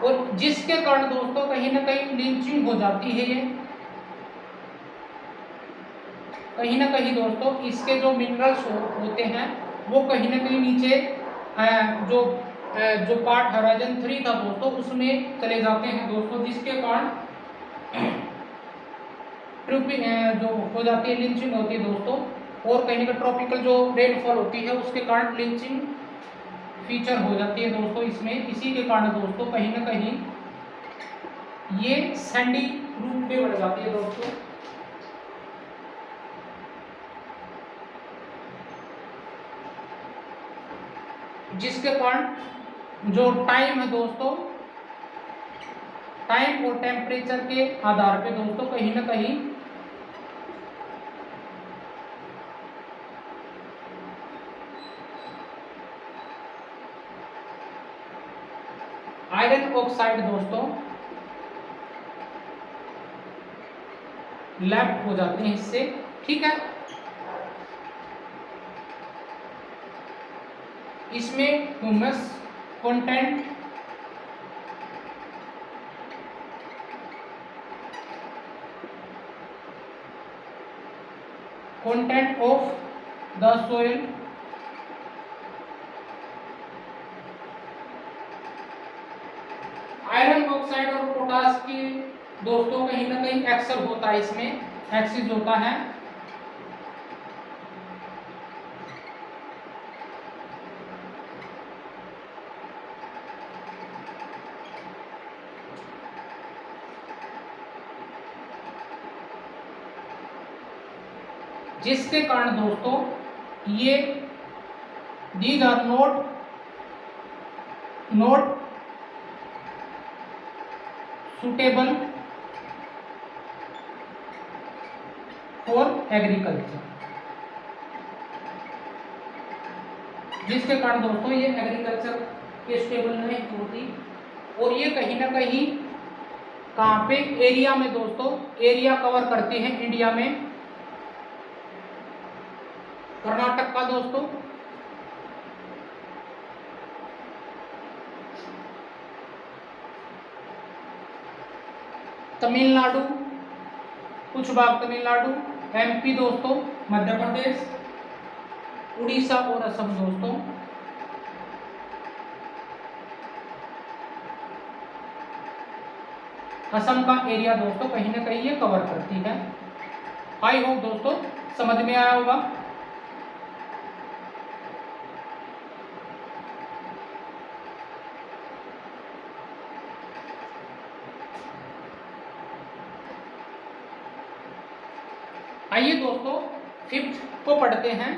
और जिसके कारण दोस्तों कहीं ना कहीं लिंचिंग हो जाती है, ये कहीं ना कहीं दोस्तों इसके जो मिनरल्स होते हैं वो कहीं ना कहीं नीचे जो पार्ट होराइजन 3 था दोस्तों उसमें चले जाते हैं दोस्तों, जिसके कारण जो हो जाती है लिंचिंग होती है दोस्तों। और कहीं ना कहीं ट्रॉपिकल जो रेनफॉल होती है उसके कारण लिंचिंग फीचर हो जाती है दोस्तों इसमें। इसी के कारण दोस्तों कहीं ना कहीं ये सैंडी रूप में बढ़ जाती है दोस्तों। जिसके कारण जो टाइम है दोस्तों, टाइम और टेम्परेचर के आधार पे दोस्तों कहीं ना कहीं आयरन ऑक्साइड दोस्तों लेफ्ट हो जाते हैं इससे। ठीक है, इसमें humus content of the soil iron oxide और पोटास की दोस्तों कहीं ना कहीं एक्सेल होता है, इसमें एक्सिस होता है। जिसके कारण दोस्तों ये these are not suitable for agriculture, जिसके कारण दोस्तों ये एग्रीकल्चर के स्टेबल नहीं होती। और ये कहीं ना कहीं कहाँ पे एरिया में दोस्तों एरिया कवर करते हैं इंडिया में, कर्नाटक का दोस्तों, तमिलनाडु, कुछ भाग तमिलनाडु, एमपी दोस्तों, मध्य प्रदेश, उड़ीसा और असम दोस्तों। असम का एरिया दोस्तों कहीं ना कहीं ये कवर करती है। आई होप दोस्तों समझ में आया होगा। आइए दोस्तों फिफ्थ को पढ़ते हैं।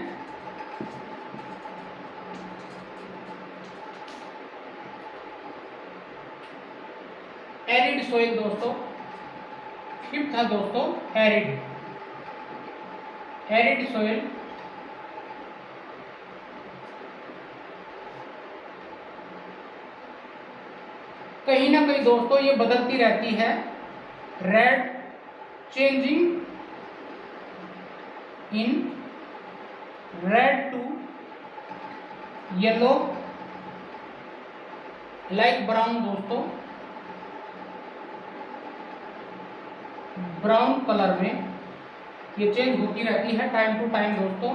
एरिड सोइल दोस्तों, फिफ्थ है दोस्तों एरिड सोइल। कहीं ना कहीं दोस्तों ये बदलती रहती है, red changing in red to yellow like brown दोस्तों, ब्राउन कलर में ये चेंज होती रहती है टाइम टू टाइम दोस्तों।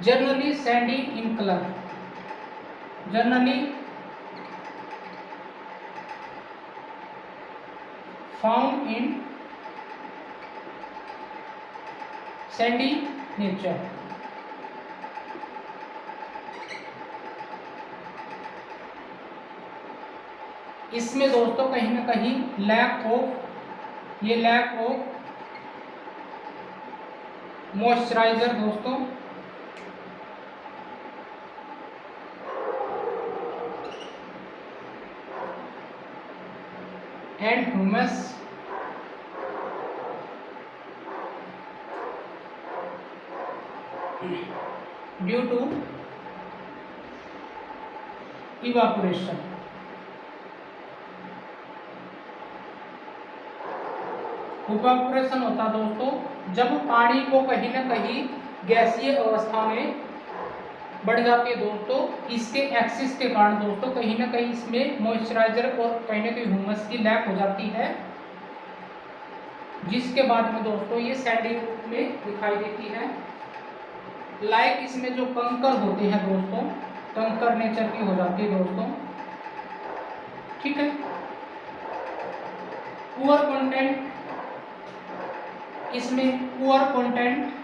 Generally sandy in colour, generally found in sandy nature. इसमें दोस्तों कहीं ना कहीं लैक ऑफ मॉइस्चराइजर दोस्तों, and humus due to evaporation. Evaporation होता दोस्तों जब पानी को कहीं ना कहीं गैसीय अवस्था में बढ़ जाती है दोस्तों, इसके एक्सिस के कारण दोस्तों कहीं ना कहीं इसमें मॉइस्चराइजर और कहीं ना कहीं ह्यूमस की लैक हो जाती है, जिसके बाद में दोस्तों ये सैंडी रूप में दिखाई देती है। लाइक इसमें जो कंकर होते हैं दोस्तों, कंकर नेचर की हो जाती है दोस्तों। ठीक है, पुअर कंटेंट, इसमें पुअर कंटेंट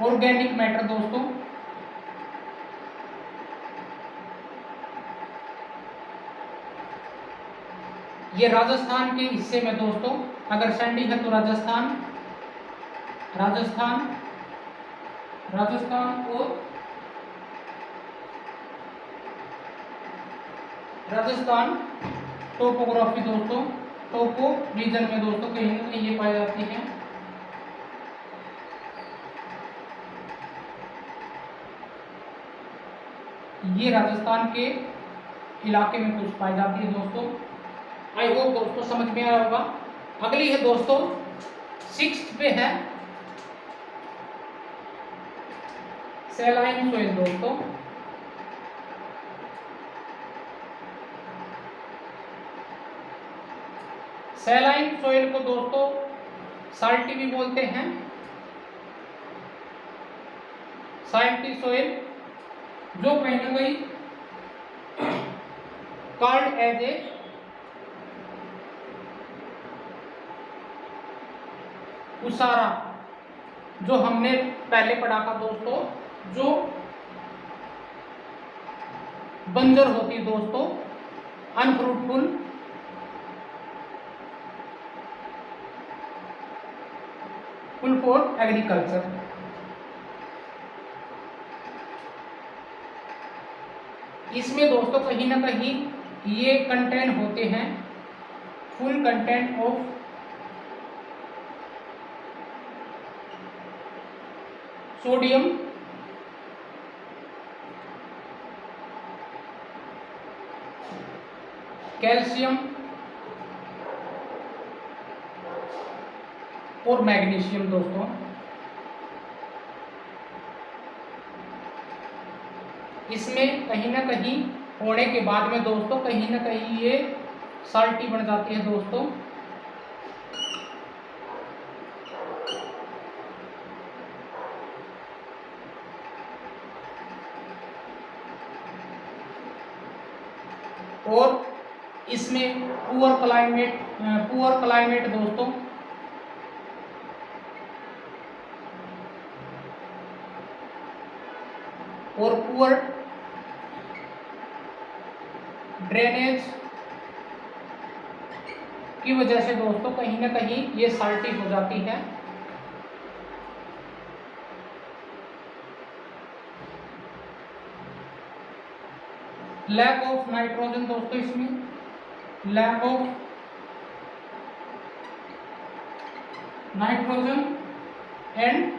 ऑर्गेनिक मैटर दोस्तों, ये राजस्थान के हिस्से में दोस्तों, अगर सैंडी है तो राजस्थान और राजस्थान टोपोग्राफी दोस्तों, टोपो रीजन में दोस्तों कहीं ना कहीं ये पाई जाती है। ये राजस्थान के इलाके में कुछ पाई जाती है दोस्तों। आई होप दोस्तों समझ में आया होगा। अगली है दोस्तों 6th पे है सैलाइन सोइल दोस्तों। सैलाइन सोइल को दोस्तों साल्टी भी बोलते हैं, साल्टी सोइल, जो कहीं ना कहीं कॉल्ड एज ए उसारा, जो हमने पहले पढ़ा था दोस्तों, जो बंजर होती दोस्तों, अनफ्रूटफुल, फुल फॉर एग्रीकल्चर। इसमें दोस्तों कहीं ना कहीं ये कंटेंट होते हैं full content of sodium, calcium और मैग्नीशियम दोस्तों। इसमें कहीं ना कहीं होने के बाद में दोस्तों कहीं ना कहीं ये साल्टी बन जाती है दोस्तों। और इसमें पुअर क्लाइमेट दोस्तों, और पुअर ड्रेनेज की वजह से दोस्तों कहीं ना कहीं ये साल्टी हो जाती है। लैक ऑफ नाइट्रोजन दोस्तों, इसमें लैक ऑफ नाइट्रोजन एंड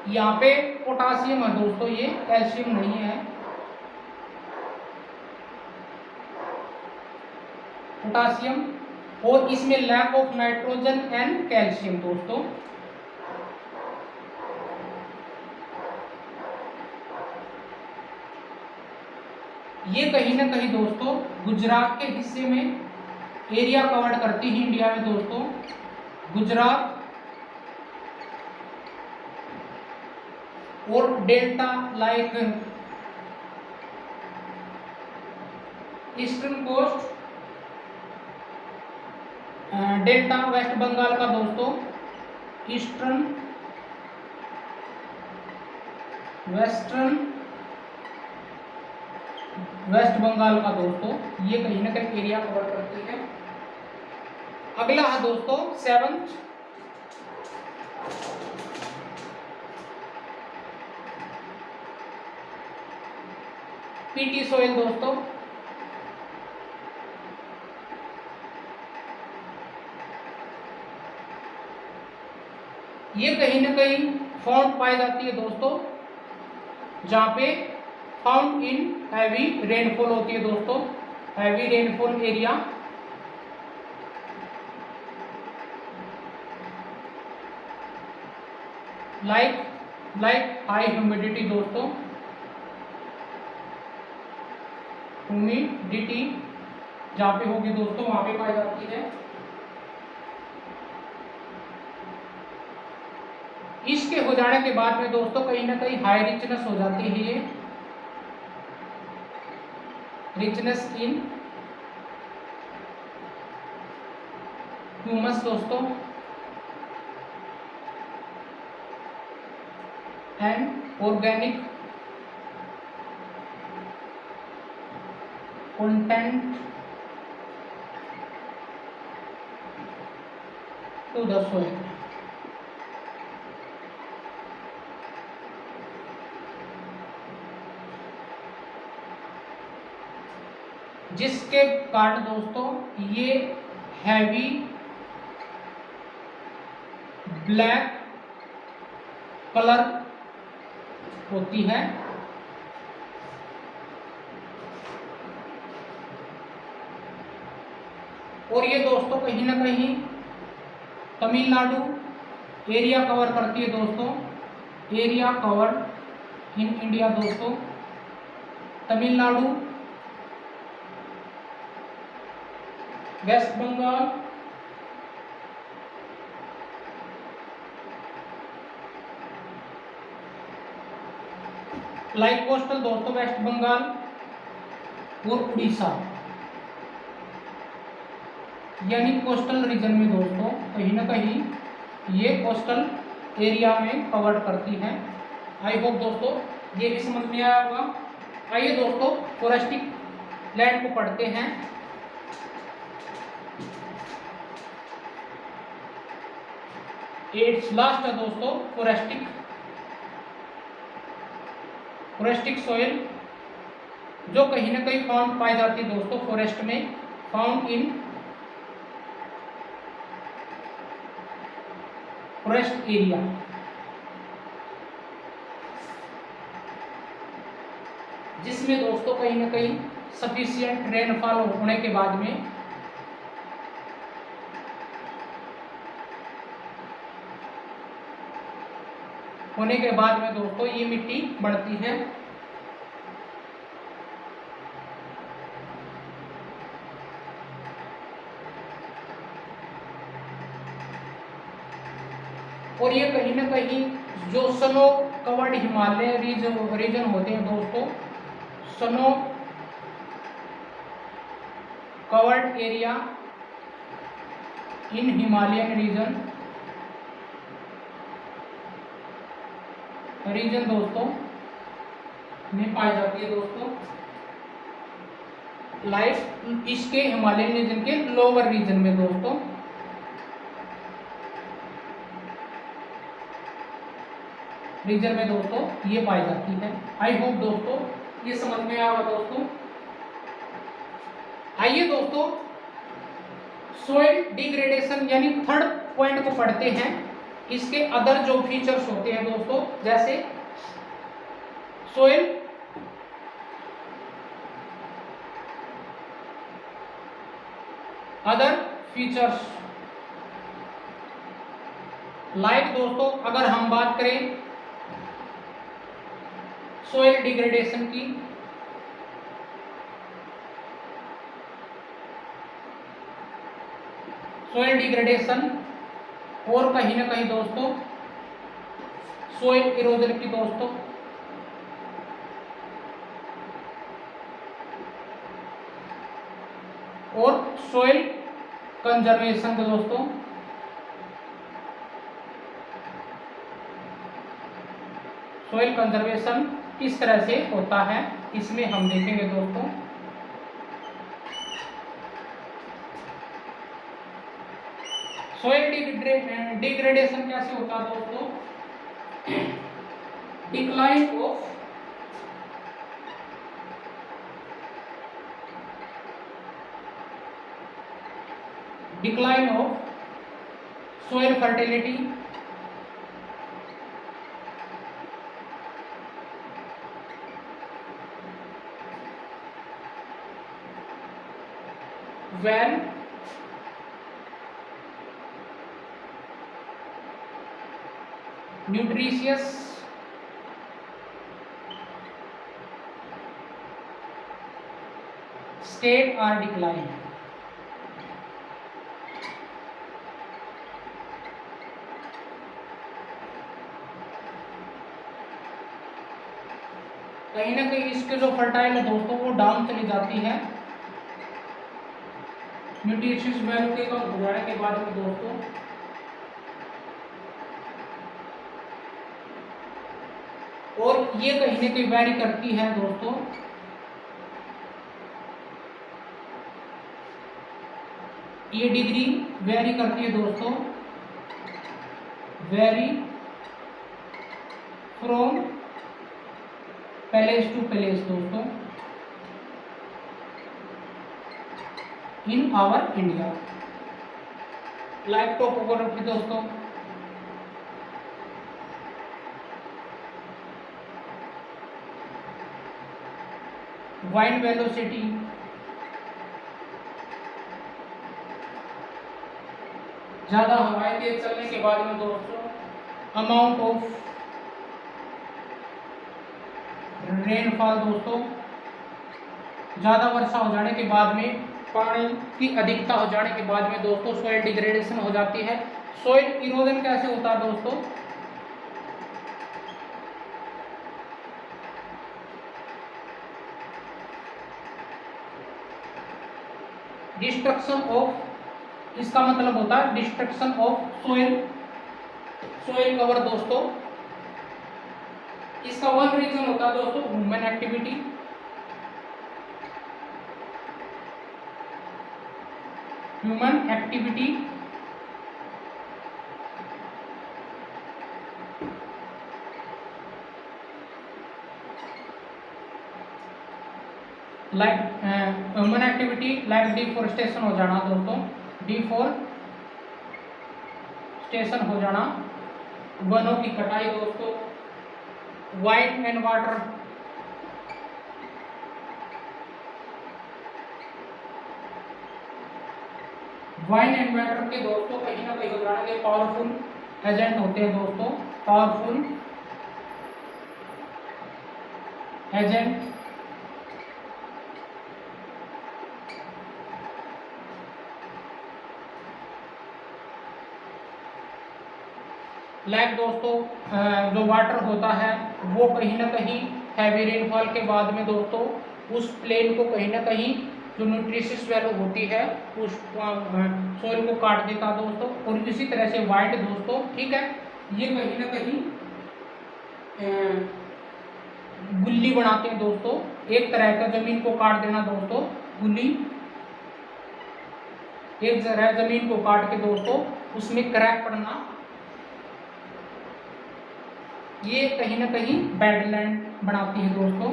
यहाँ पे पोटासियम है दोस्तों, ये कैल्शियम नहीं है, पोटासियम, और इसमें lack of nitrogen and calcium दोस्तों। ये कहीं ना कहीं दोस्तों गुजरात के हिस्से में एरिया कवर करती है इंडिया में दोस्तों। गुजरात और delta like eastern coast, delta West Bengal का दोस्तों, ईस्टर्न वेस्ट बंगाल का दोस्तों, ये कहीं ना कहीं एरिया कवर करती है। अगला है दोस्तों 7th पीटी सोइल दोस्तों। ये कहीं ना कहीं फाउंड पाई जाती है दोस्तों, जहां पे फाउंड इन हैवी रेनफॉल होती है दोस्तों, heavy rainfall area. Like high humidity दोस्तों, ह्यूमिडिटी जहाँ पे होगी दोस्तों वहाँ पे पाई जाती है। इसके हो जाने के बाद में दोस्तों कहीं ना कहीं हाई रिचनेस हो जाती है, ये रिचनेस इन ह्यूमस दोस्तों and organic content to the soil. जिसके कारण दोस्तों ये हैवी ब्लैक कलर होती है। और ये दोस्तों कहीं ना कहीं तमिलनाडु एरिया कवर करती है दोस्तों। एरिया कवर इन इंडिया दोस्तों तमिलनाडु, वेस्ट बंगाल, लाइक कोस्टल दोस्तों वेस्ट बंगाल और उड़ीसा, यानी कोस्टल रीजन में दोस्तों कहीं ना कहीं ये कोस्टल एरिया में कवर करती है। आई होप दोस्तों ये भी समझ में आया होगा। आइए दोस्तों फोरेस्टिक लैंड को पढ़ते हैं। इट्स लास्ट है दोस्तों फोरेस्टिक सोइल, जो कहीं ना कहीं फाउंड पाई जाती है दोस्तों फॉरेस्ट में, फाउंड इन फॉरेस्ट एरिया। जिसमें दोस्तों कहीं ना कहीं सफिशिएंट रेनफॉल होने के बाद में दोस्तों ये मिट्टी बढ़ती है। और ये कहीं ना कहीं जो स्नो कवर्ड हिमालय रीजन होते हैं दोस्तों, snow covered area in Himalayan region दोस्तों में पाई जाती है दोस्तों। लाइक इसके हिमालयन रीजन के लोअर रीजन में दोस्तों ये पाई जाती है। आई होप दोस्तों ये समझ में आया होगा दोस्तों। आइए दोस्तों सोइल डिग्रेडेशन यानी थर्ड पॉइंट को पढ़ते हैं। इसके अदर जो फीचर्स होते हैं दोस्तों, जैसे सोइल अदर फीचर्स लाइक दोस्तों अगर हम बात करें सोइल डिग्रेडेशन की, सोइल डिग्रेडेशन और कहीं ना कहीं दोस्तों सोइल इरोजन की दोस्तों, और सोइल कंजर्वेशन का दोस्तों, सोइल कंजर्वेशन किस तरह से होता है इसमें हम देखेंगे दोस्तों। सोइल डिग्रेडेशन कैसे होता है दोस्तों? Decline of soil fertility, when nutritious state are declined। कहीं ना कहीं इसके जो फर्टाइल है दोस्तों वो डाउन चली जाती है न्यूट्रिशियस वैल्यू के कम हो जाने के बाद में दोस्तों। और ये कहीं ना कहीं वैरी करती है दोस्तों ये डिग्री वेरी करती है दोस्तों, vary from place to place दोस्तों in our India. Like topography दोस्तों, वाइंड वेलोसिटी, ज्यादा हवाएं तेज चलने के बाद में दोस्तों अमाउंट ऑफ रेनफॉल दोस्तों, ज्यादा वर्षा हो जाने के बाद में पानी की अधिकता हो जाने के बाद में दोस्तों सॉइल डिग्रेडेशन हो जाती है। सॉइल इरोजन कैसे होता है दोस्तों, डिस्ट्रक्शन ऑफ, इसका मतलब होता है destruction of soil, soil cover दोस्तों। इसका वन रीजन होता है दोस्तों human activity, human activity like human activity like deforestation हो जाना दोस्तों, डिफोरेस्टेशन हो जाना, वनों की कटाई दोस्तों, wind and water, wind and water के दोस्तों कहीं ना कहीं हो जाने के पावरफुल एजेंट होते हैं दोस्तों, पावरफुल एजेंट लाइक दोस्तों जो वाटर होता है वो कहीं ना कहीं हैवी रेनफॉल के बाद में दोस्तों उस प्लेन को कहीं ना कहीं जो न्यूट्रिशियस वैल्यू होती है उस सोइल को काट देता दोस्तों। और इसी तरह से वाइंड दोस्तों, ठीक है, ये कहीं ना कहीं गुल्ली बनाते हैं दोस्तों, एक तरह का जमीन को काट देना दोस्तों, गुल्ली, एक तरह जमीन को काट के दोस्तों उसमें क्रैक पड़ना, ये कहीं ना कहीं बेडलैंड बनाती है दोस्तों,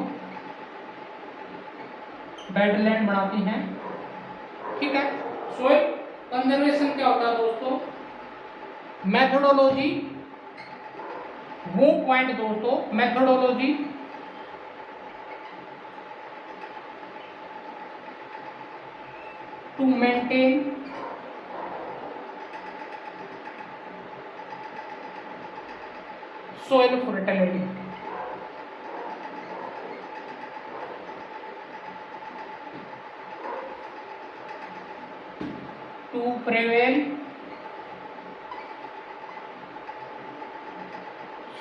बेडलैंड बनाती हैं, ठीक है। सोइल कंजर्वेशन क्या होता है दोस्तों, मेथोडोलॉजी, वो पॉइंट दोस्तों, methodology to maintain soil fertility, to prevail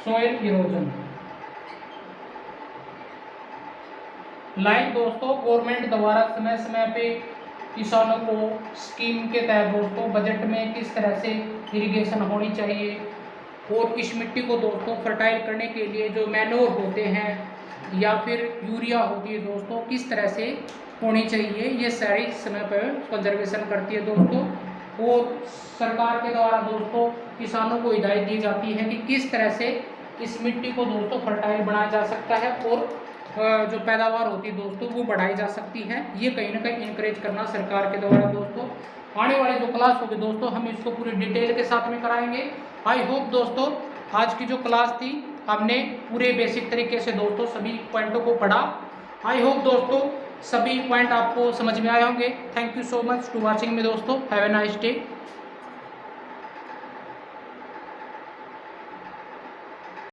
soil erosion। Like दोस्तों गवर्नमेंट द्वारा समय समय पे किसानों को स्कीम के तहत दोस्तों बजट में किस तरह से इरिगेशन होनी चाहिए और इस मिट्टी को दोस्तों फर्टाइल करने के लिए जो मैनोर होते हैं या फिर यूरिया होती है दोस्तों किस तरह से होनी चाहिए, ये सारी समय पर कंजर्वेशन करती है दोस्तों। और सरकार के द्वारा दोस्तों किसानों को हिदायत दी जाती है कि किस तरह से इस मिट्टी को दोस्तों फर्टाइल बनाया जा सकता है और जो पैदावार होती है दोस्तों वो बढ़ाई जा सकती है, ये कहीं ना कहीं इंकरेज करना सरकार के द्वारा दोस्तों। आने वाले जो क्लास होगी दोस्तों हम इसको पूरी डिटेल के साथ में कराएंगे। आई होप दोस्तों आज की जो क्लास थी हमने पूरे बेसिक तरीके से दोस्तों सभी पॉइंटों को पढ़ा। आई होप दोस्तों सभी पॉइंट आपको समझ में आए होंगे। Thank you so much to watching me दोस्तों, हैव ए नाइस डे।